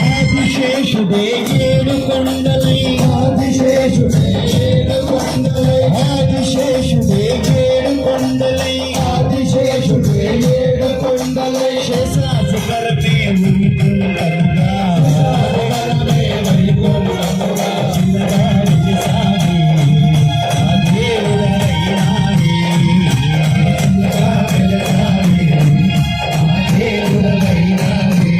ఆదిశేషుడే ఏడు కొండలై ఆదిశేషుడే ఏడు కొండలై ఆదిశేషుడే ఏడు కొండలై ఆదిశేషుడే ఏడు కొండలై శేషాసుకరమే ఉంటుండగా శేషాసుకరమే వైకుంఠముగా చిన్నగా నిలిసాగి ఆ దేవుడైనాని చిన్నగా నిలిసాగి ఆ దేవుడైనాని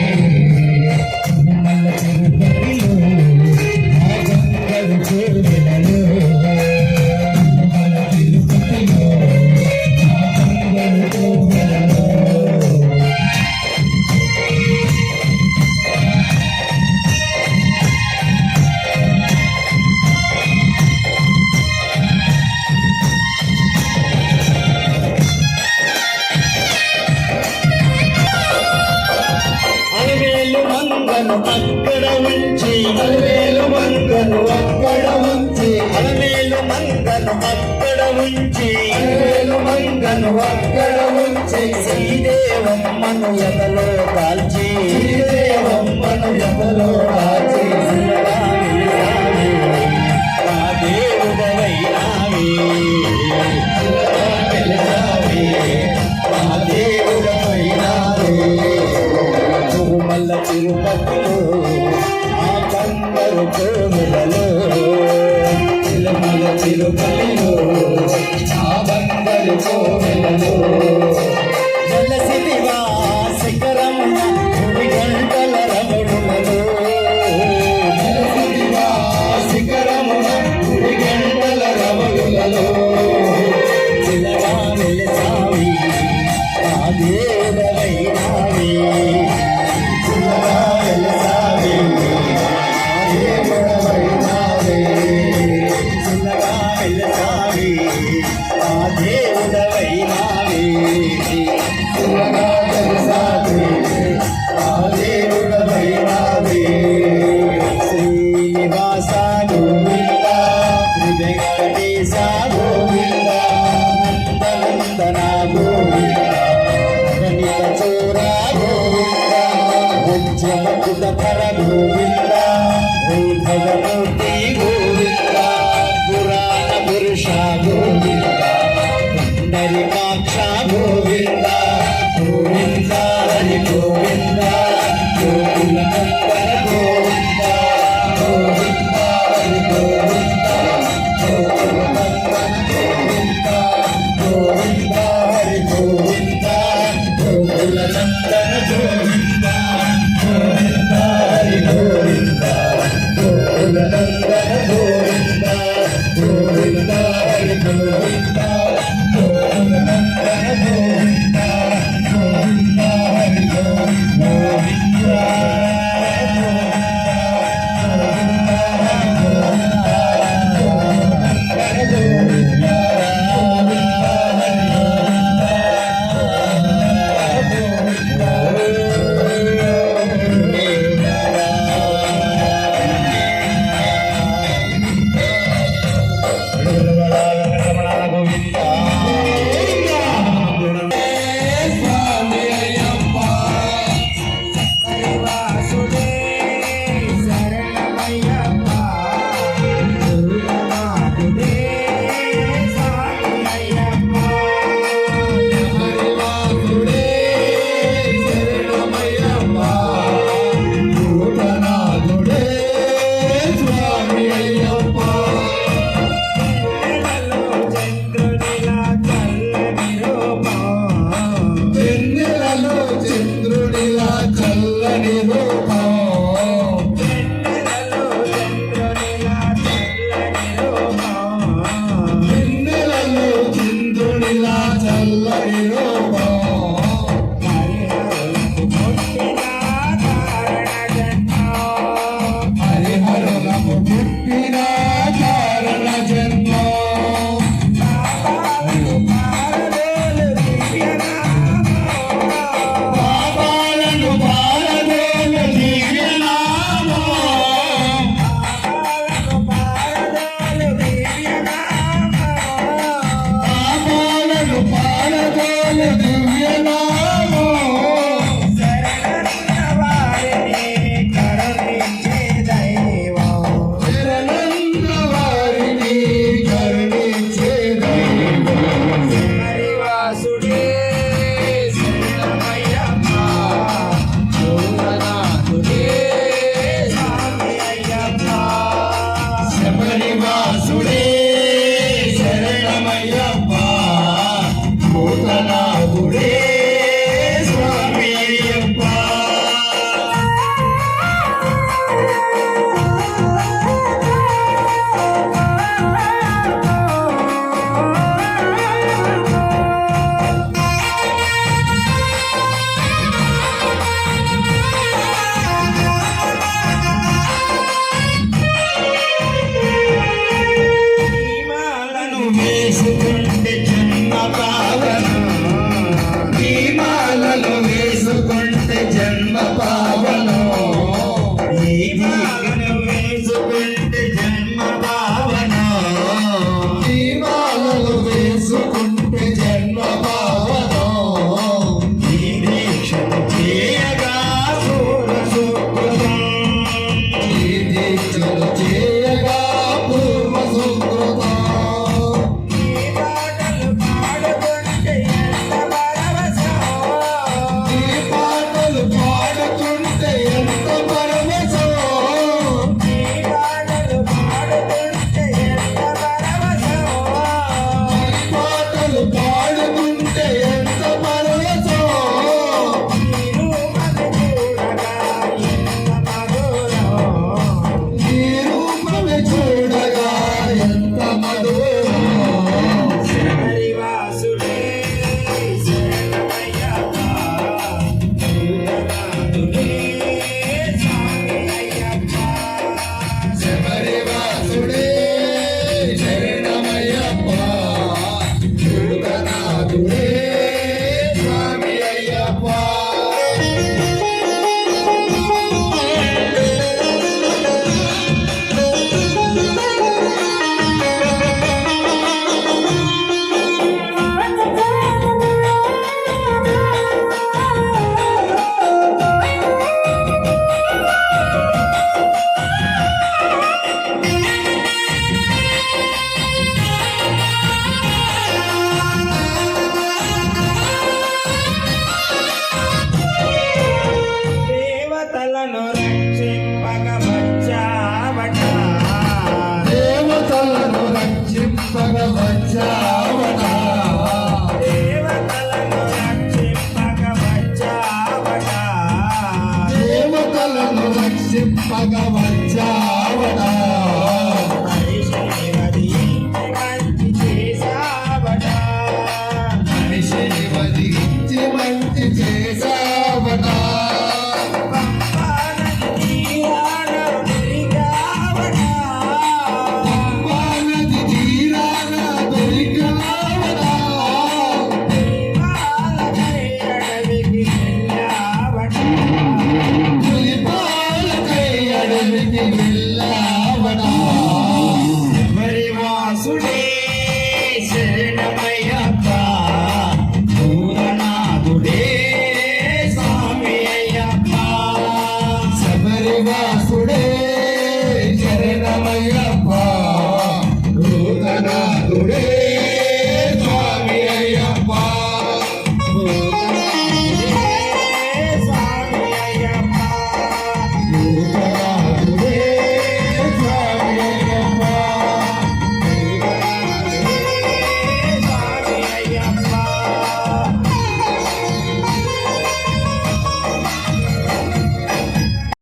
అక్కడ ఉంచి అలమేలు మంగను అక్కడ ఉంచి అలమేలు మంగను అక్కడ ఉంచి అలమేలు మంగను అక్కడ ఉంచి శ్రీదేవమ్మను ఎదలో కాల్చి శ్రీదేవమ్మను ఎదలో కాల్చి మా దేవుడవైనావి మా దేవుడవైనావి తిరుపతిలో ఆ బంగారు కోములలో తిరుమల తిరుపతిలో ఆ బంగారు కోములలో జలసిదివా శిఖరమున 3 గంటల రమణులలో జలసిదివా శిఖరమున 3 గంటల రమణులలో చిలగా వెలసావి ఆ దేవుడవైనావి శ్రీనివాస గోవింద శ్రీ వెంకటేశ గోవింద నందనందన గోవింద గణిత చోర గోవింద ఉద్యమకుదర గోవింద భగవతి గోవింద పురాణ పురుష గోవింద పుండరీకాక్ష గోవింద గోవింద హరి గోవింద గోకుల నందన గోవింద గోవింద హరి గోవింద గోకుల నందన గోవింద గోవింద హరి గోవింద గోకుల నందన గోవింద గోవింద హరి గోవింద గోకుల నందన గోవింద గోవింద హరి గోవింద గోకుల నందన గోవింద గోవింద హరి గోవింద పాలిన కారణ జన్మ పాపాలను పారదోలు దివ్యనామం పాపాలను పారదోలు దివ్యనామం శరణన్న వారిని కరుణించే దైవం హరివాసుడే శరణమయ్యప్ప భూతనాథుడే స్వామి అయ్యప్ప శబరివాసుడే